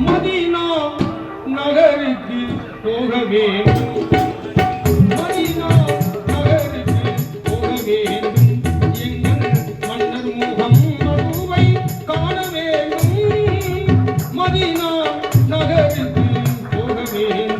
Medina நகருக்கு போக வேண்டும். மதீனா நகருக்கு போக வேண்டும். எங்கள் மன்னர் முகம்மதுவை காண வேண்டும். மதீனா நகருக்கு போக வேண்டும்.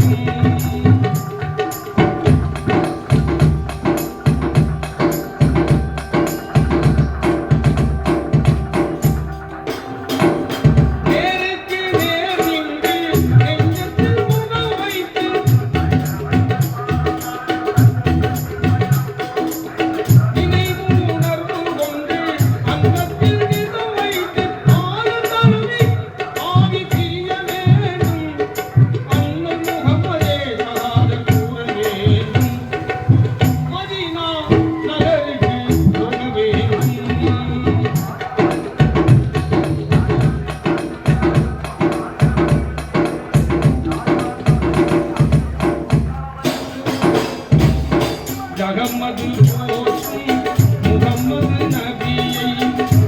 ஜகமது போற்றும் முகம்மது நபியை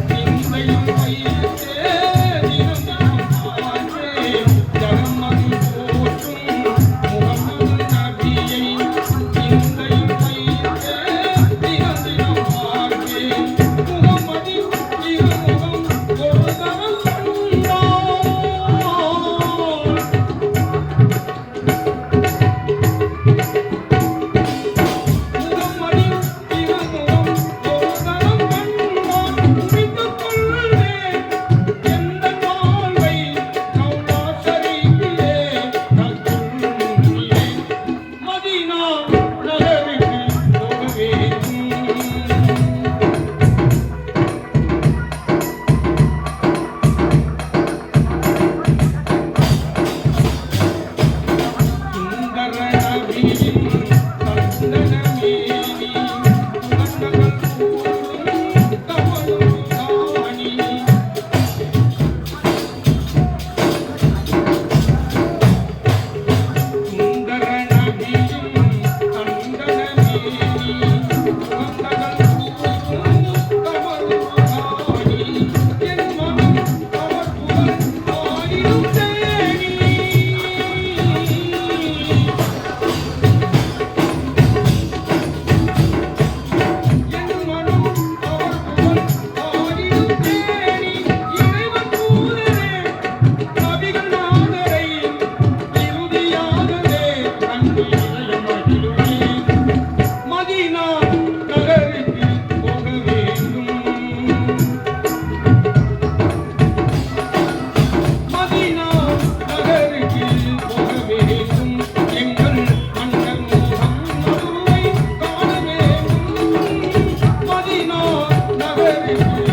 சிந்தையில் வைத்தே தினம் தினம் வாழ்வேன். ஜகமது போற்றும் முகம்மது நபியை சிந்தையில் வைத்தே தினம் தினம் வாழ்வேன். முகம்மதின் திருமுகம் ஒரு தரம் கண்டான். Thank you.